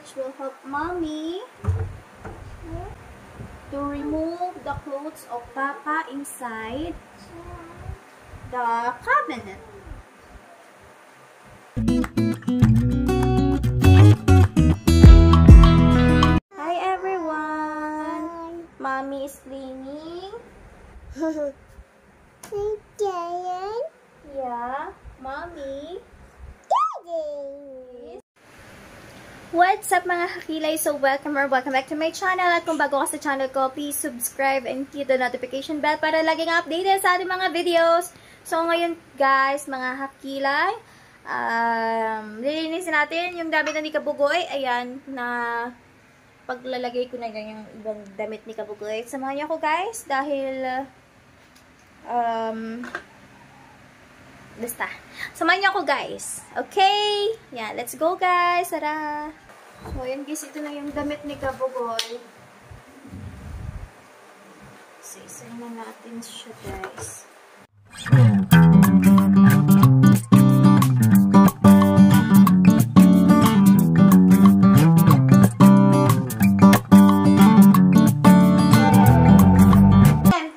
Rich will help Mommy to remove the clothes of Papa inside the cabinet. Hi everyone! Mommy is cleaning. Yeah, Mommy. What's up mga kakilay? So welcome back to my channel. At kung bago ka sa channel ko, please subscribe and hit the notification bell para laging updated sa ating mga videos. So ngayon guys, mga kakilay, lilinisin natin yung damit ni Kabugoy. Ayan, na paglalagay ko na yung ibang damit ni Kabugoy. Samahan niyo ako guys dahil basta. Samahan niyo ako guys. Okay? Yeah, let's go guys. Tara! So, ayan guys. Ito na yung damit ni Kabugoy. Isa-isa na natin siya guys.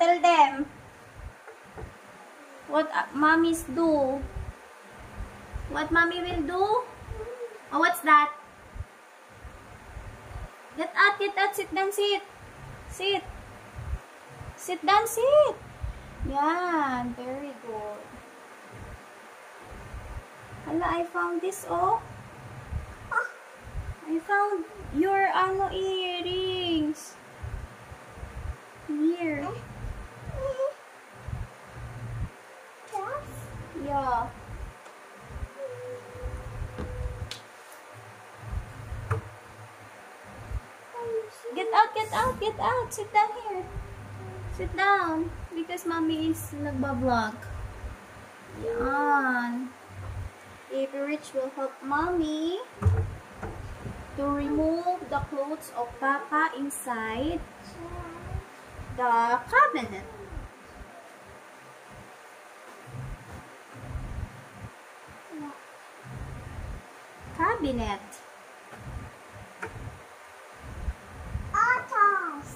Tell them what mommies do. What mommy will do? Oh, what's that? Get out, sit down, sit. Sit. Sit down, sit. Yan, very good. Hala, I found this, oh. I found your, earrings. Here. Yeah. Get out. Sit down here. Sit down. Because mommy is nagbablog. Yan. Baby Rich will help mommy to remove the clothes of Papa inside the cabinet. Cabinet. Atas.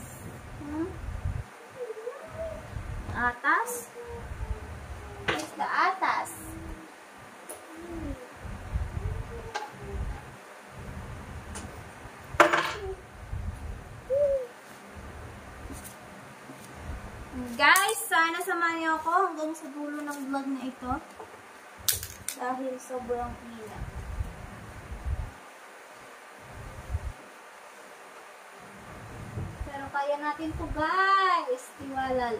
Atas? Where's the atas? Guys, sana samahan niyo ako hanggang sa dulo ng vlog na ito. Dahil sobrang init. Kaya natin to guys. Tiwala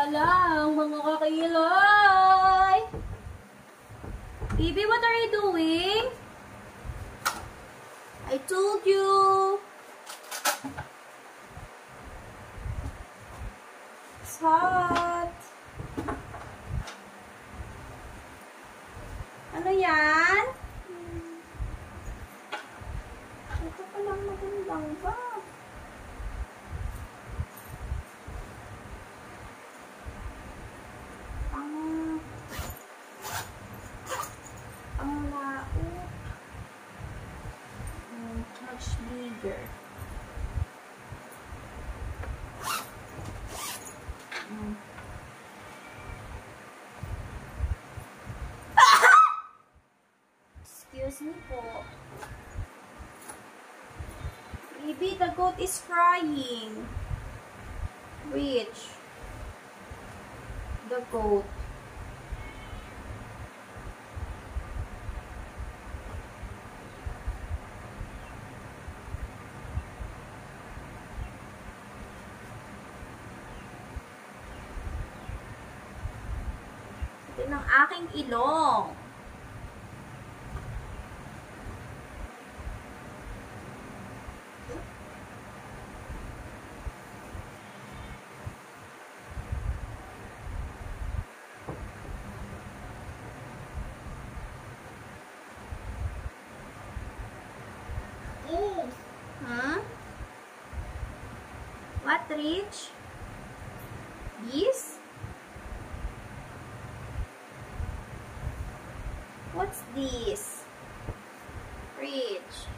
lang mga kakilay. Baby, what are you doing? I told you. It's hot. Ano yan? Ito palang magandang ba? Ang laot. Much bigger. Excuse me po. Baby, the goat is crying. Which? The goat. Ito ng aking ilong. Huh? What, Rich? This? What's this? Rich.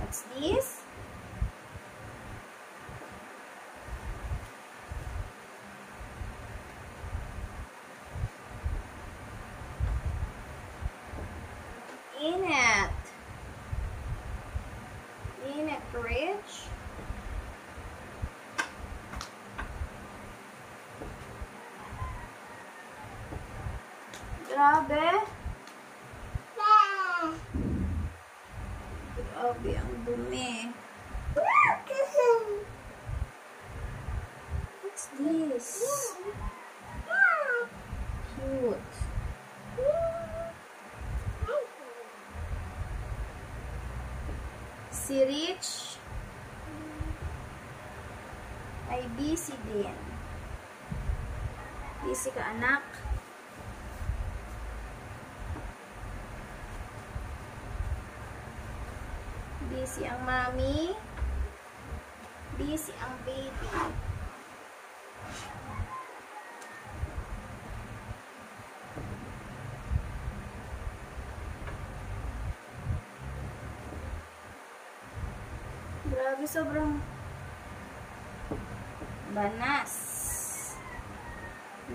What's this? Init. Init, Rich. Grabe. Grabe, ang dumi. What's this? Cute. Si Rich ay busy din. Busy ka, anak. Busy ang mommy. Busy ang baby. Grabe, sobrang banas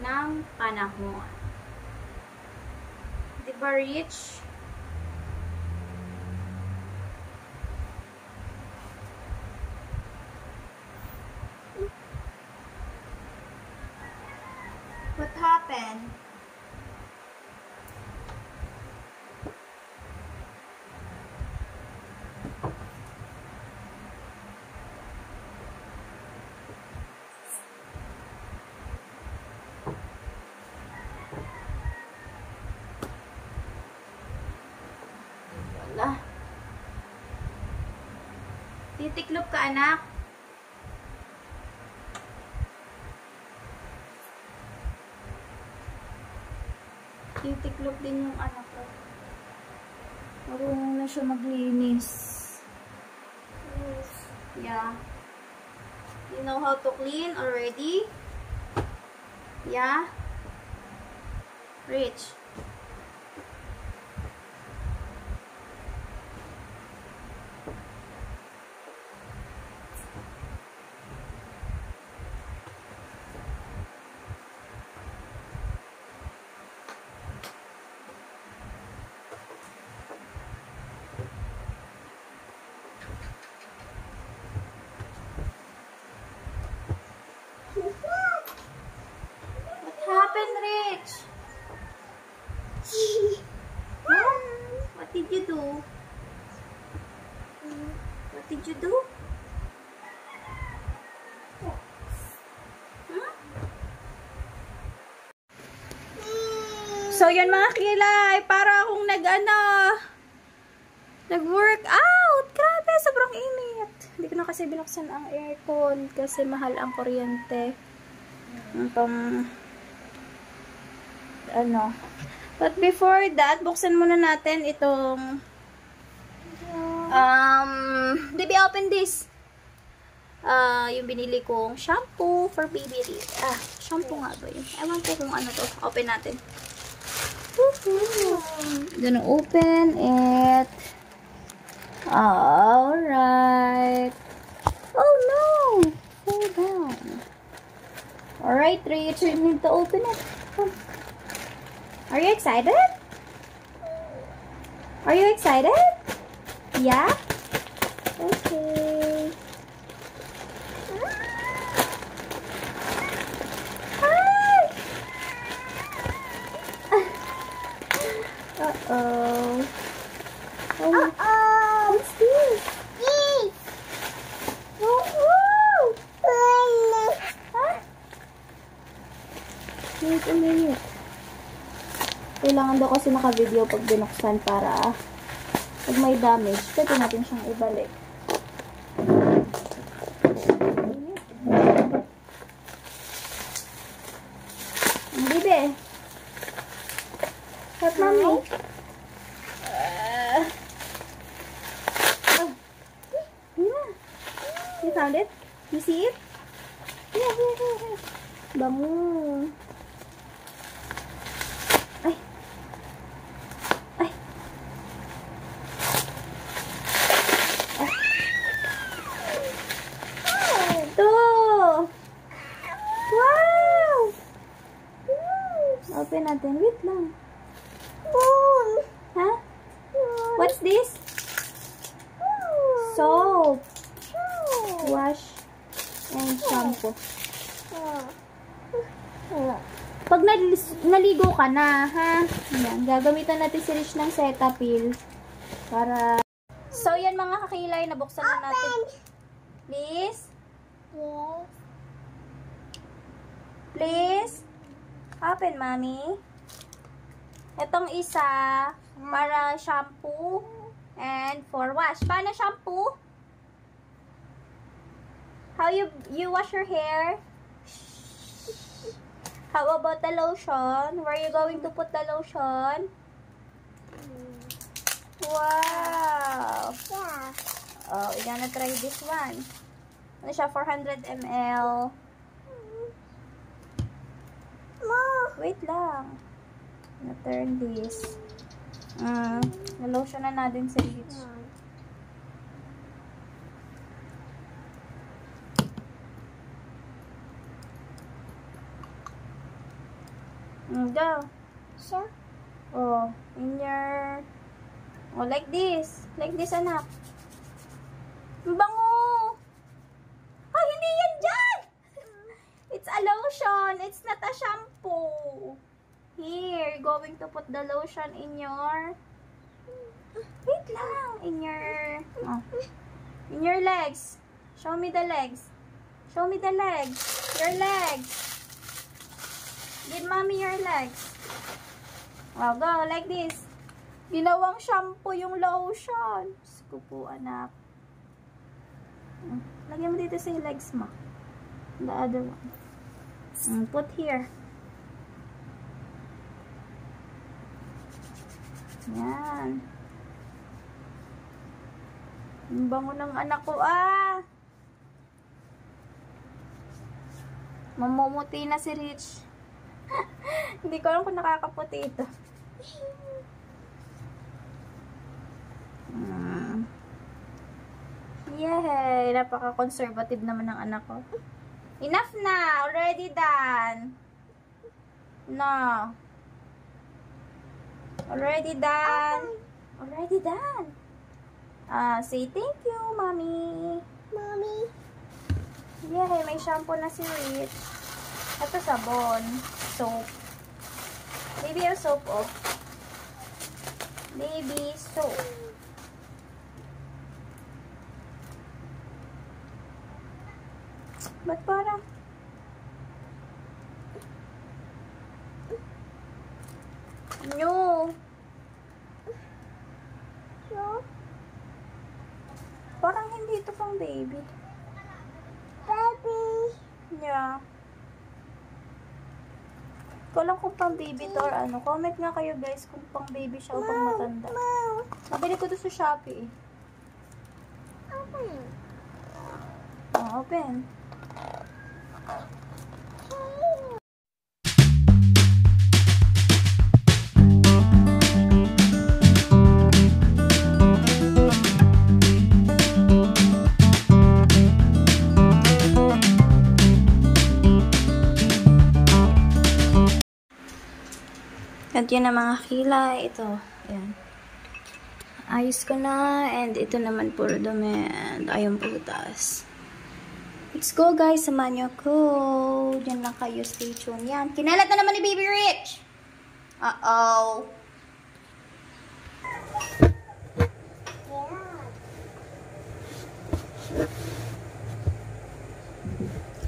ng panahon. Diba, Rich? What happened? Wala. Titiklop ka, anak. Titiklop din yung anak ko. Marunong na siya maglinis. Yes. Yeah. You know how to clean already? Yeah? Rich. Rich? Huh? What did you do? What did you do? Huh? So, yun mga kilay. Para akong nag-work out. Grabe, sobrang init. Hindi ko na kasi binuksan ang aircon kasi mahal ang kuryente. But before that, buksan muna natin itong baby, open this. Yung binili kong shampoo for baby. Shampoo nga ba yun? Ewan ko kung ano to. Open natin. Gonna open it. Alright. Oh no! Fall down. Alright, Rich, you need to open it. Come. Are you excited? Are you excited? Yeah? Okay. Hi! Uh-oh. What's this? Wait a minute. Kailangan daw kasi naka-video pag binuksan para pag may damage, pwede natin siyang ibalik. Bibi. Help mommy. Yeah. You found it? You see it? Yeah. Bango. Open natin. Wait lang. Ha? What's this? Soap. Wash and shampoo. Pag naligo ka na, ha? Yan. Gagamitan natin si Rich ng Cetaphil. Para... So, yan mga kakilay. Nabuksan na natin. Please? Yes. Please? Open, mommy. Itong isa, para shampoo and for wash. Paano shampoo? How you wash your hair? How about the lotion? Where are you going to put the lotion? Wow! Yeah. Oh, we're gonna try this one. Ano siya? 400 ml. Wait lang. Na-turn this. Na-lotion na natin sa Rich. Go. Sure. Oh, in your... Oh, like this. Like this, anak. Ang bango! Oh, hindi yan dyan! It's a lotion. It's not a shampoo. Here, going to put the lotion in your... Wait lang. In your... Oh. In your legs. Show me the legs. Show me the legs. Your legs. Give mommy your legs. Oh, go. Like this. Ginawang shampoo yung lotion. Diyos ko po, anak. Lagyan mo dito sa legs mo. The other one. Put here. Yan. Ang bango ng anak ko, ah. Mamumuti na si Rich. Hindi ko alam kung nakakaputi ito. Yay! Napaka-conservative naman ng anak ko. Enough na! Already done! No. Already done! Already done! Say thank you, mommy! Mommy. Yay! May shampoo na si Rich. Ito sabon. Soap. Baby, a soap off. Baby soap. Ba't parang... No. Sure. Parang hindi ito pang baby. Baby. Yeah. Ko lang kung pang baby to or ano. Comment nga kayo guys kung pang baby siya o pang matanda. Nabili ko to sa Shopee eh. Open. Oh, open. At yun ang mga kilay. Ito. Ayan. Ayos ko na. And ito naman puro dumi. And ayun putas. Let's go guys. Samahan niyo ko. Diyan lang kayo. Stay tuned. Yan. Kinalat na naman ni Baby Rich. Uh-oh.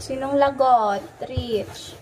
Sinong lagot? Rich.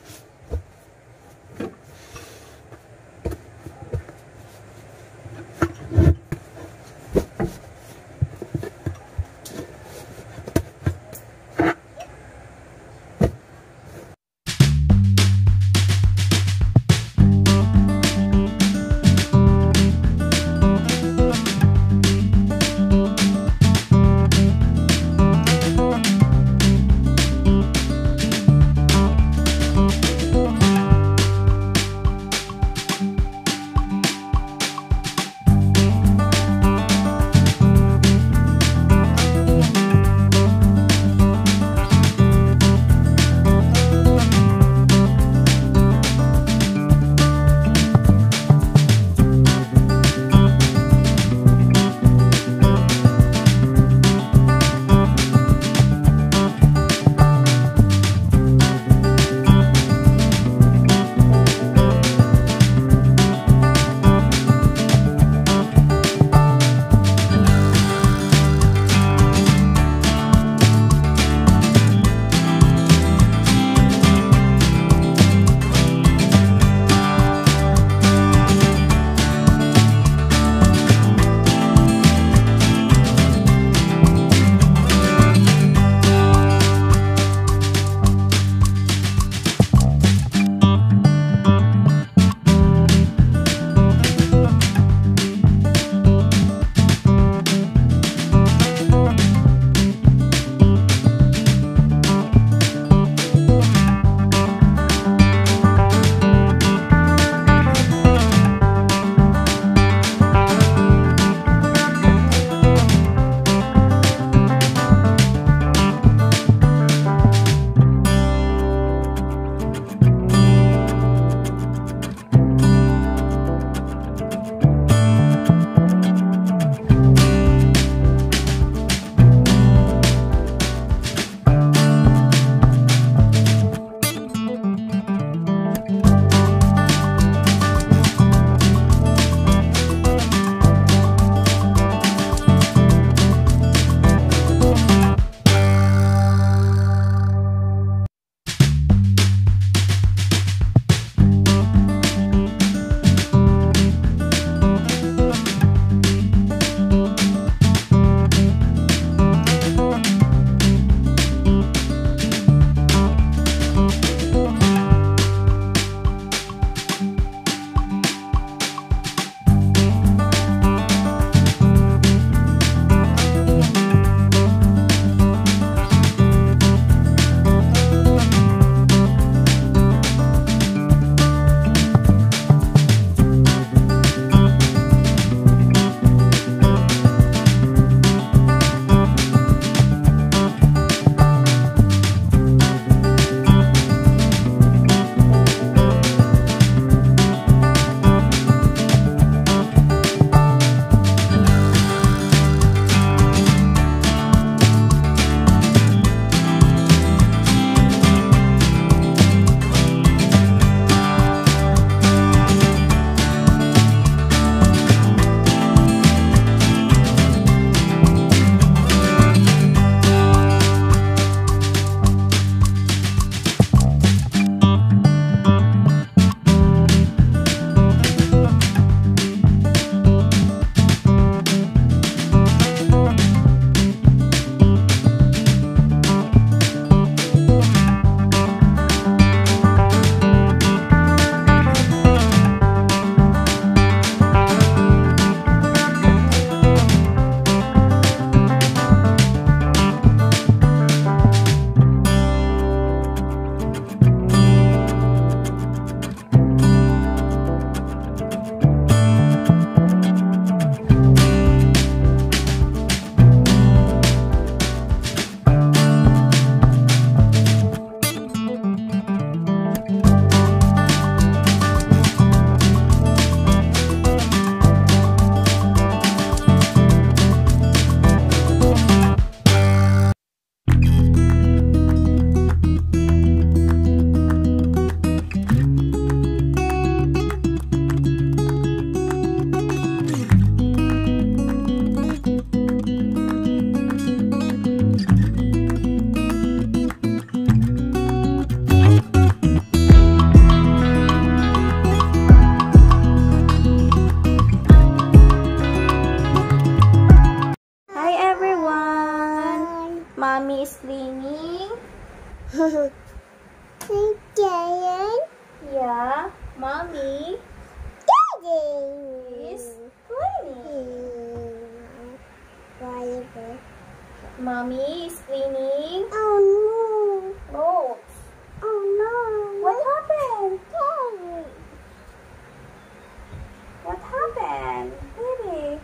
is cleaning. Mommy is cleaning. Oh no. Clothes. Oh no. What happened? Daddy. What happened? Baby.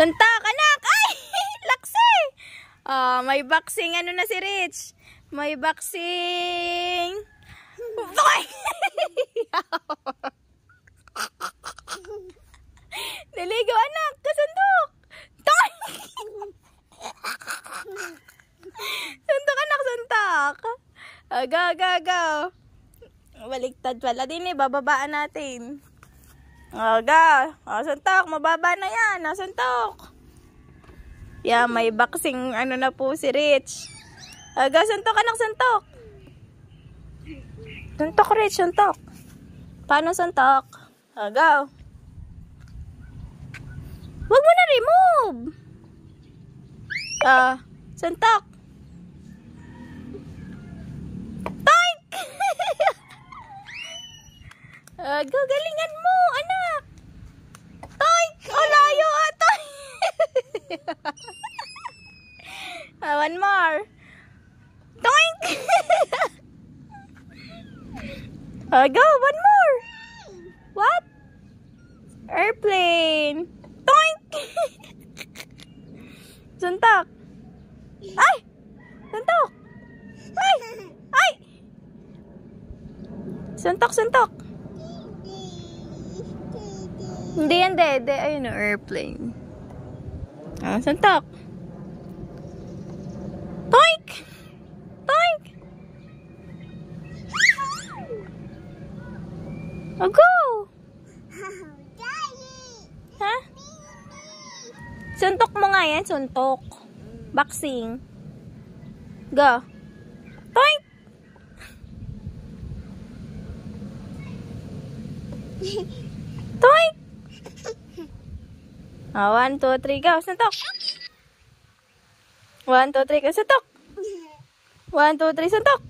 Suntok, anak! Ay! Laksi! May boxing. Ano na si Rich? May boxing. Boy! Diligo, anak! Kasuntok! Toy! Suntok, anak! Suntok! Go, go, go! Baliktad pala din eh. Bababaan natin. Go! Suntok! Mababa na yan! Suntok! Yeah, may boxing ano na po si Rich. Go, suntok, anak! Suntok! Suntok, Rich! Suntok! Paano suntok? Go! Huwag mo na remove! Suntok! Toink! Go, galingan mo, anak! Toink! Layo, toink! One more! Toink! Go, one more! What? Airplane! Toink! Suntok! Ay! Suntok! Ay! Ay! Suntok, suntok! Hindi yan, dede. Ayun o, airplane. Suntok! Toink! Toink! Go! Ha? Suntok mo nga yan, suntok. Boxing. Go. Toink! Toink! 1, 2, 3, go. Suntok! 1, 2, 3, go. Suntok! 1, 2, 3, suntok!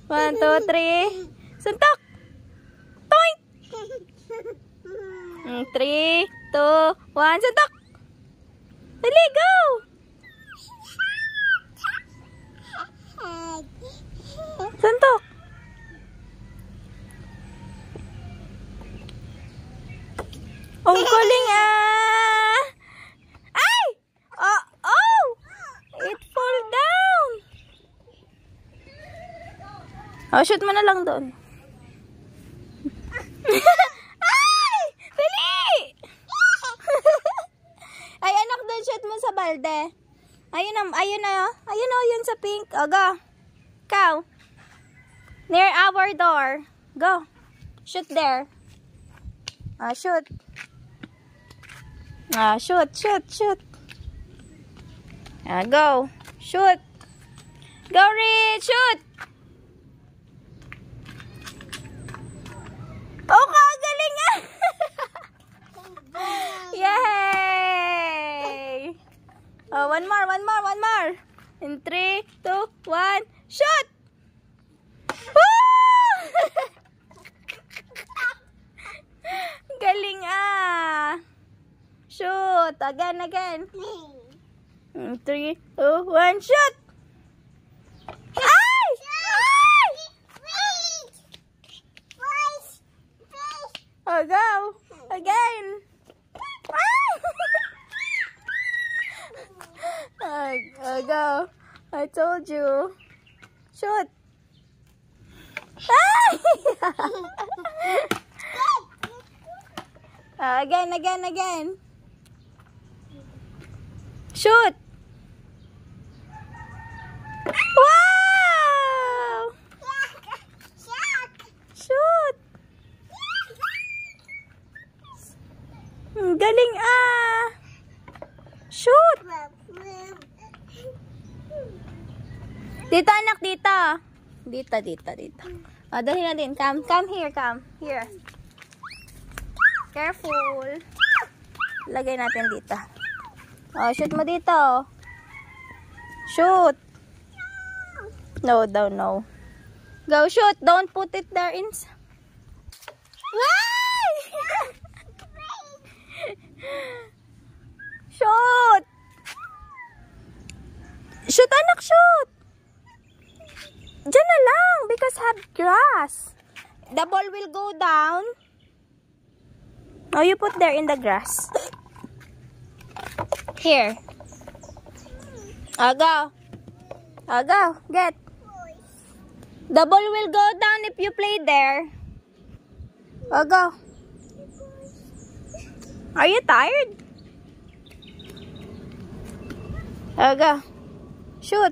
1, 2, 3, suntok! Toink! 3, 2, 1, suntok! Dali, go! Suntok! Ang galing Ay! Oh! It fall down! Shoot mo na lang doon. Ay! Dali! Ay, anak, doon shoot mo sa balde. Ayun yun sa pink. Go. Ikaw. Near our door. Go. Shoot there. Shoot. Shoot. Go. Shoot. Go, Rich. Shoot. Oh, kagaling Yay! One more. In 3, 2, 1, shoot! Woo! Galing Shoot! Again. 3, 2, 1, shoot! Ay! Go! Again! Go! I told you. Shoot! Again. Shoot! Wow! Shoot! Galing Shoot! Dito, anak, dito. Dito. Dali na din. Come here. Careful. Lagay natin dito. Shoot mo dito. Shoot. No. Go, shoot. Don't put it there inside. Why? Shoot. Shoot, anak, shoot. Diyan na lang because have grass. The ball will go down. You put there in the grass. Here. Go. Go. Get. The ball will go down if you play there. Go. Are you tired? Go. Shoot.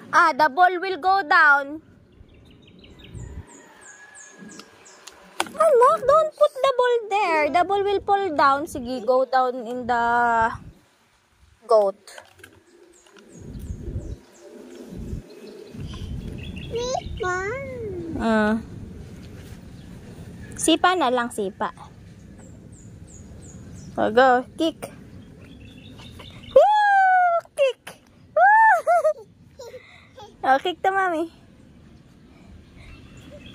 The ball will go down. Look, don't put the ball there. The ball will fall down. Sige, go down in the goat. Sipa na lang, sipa. Go, kick. Woo! Kick. Woo! Kick to mommy.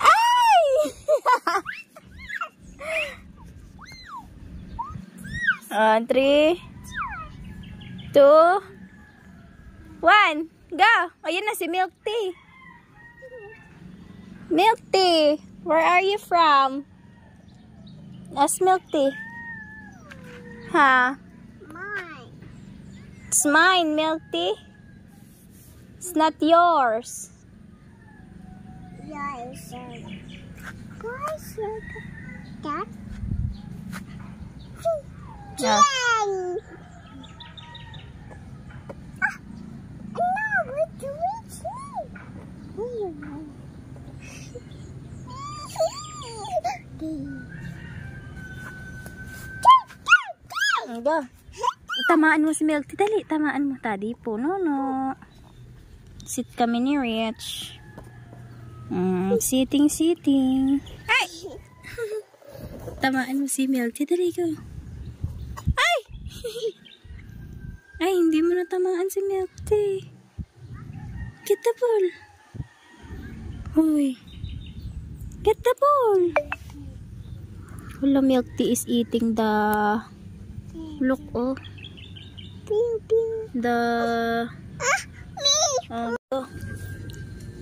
Ay! 3, 2, 1, go! Ayun na si Milk Tea. Milk Tea, where are you from? That's Milk Tea. Mine. It's mine, Milk Tea. It's not yours. Yes. Guys, look at that. Yeah. Go. Tamaan mo si Milk Tea. Dali, tamaan mo. Tadi po, no. Sit kami ni Rich. Sitting. Ay! Tamaan mo si Milk Tea. Dali, go. Ay! Ay, hindi mo natamaan si Milk Tea. Get the ball. Hoy. Get the ball. Wala, Milk Tea is eating the... Look, oh. The...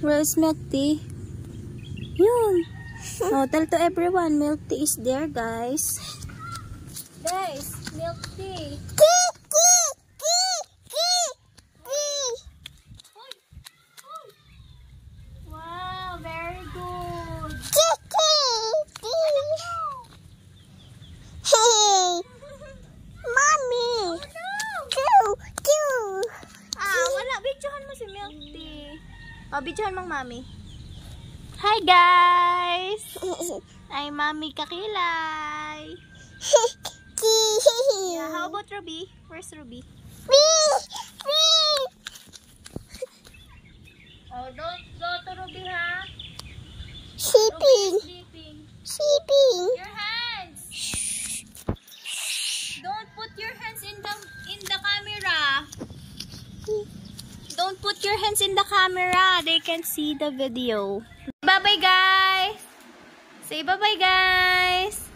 Where's Milk Tea? Yun. Tell to everyone, Milk Tea is there, guys. Guys, Milk Tea. Wow, very good. Wala. Videohan mo si Milk Tea. Videohan mong mami. Hi, guys! Ay, Mami Kakilay. Yeah, how about Ruby? Where's Ruby? Don't go to Ruby, ha? Sleeping. Your hands. Don't put your hands in the camera. Don't put your hands in the camera. They can see the video. Bye-bye, guys. Say bye-bye, guys.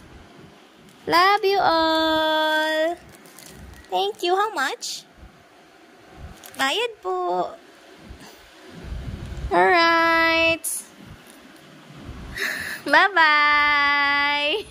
Love you all. Thank you. How much? Bayad po. Alright. Bye-bye.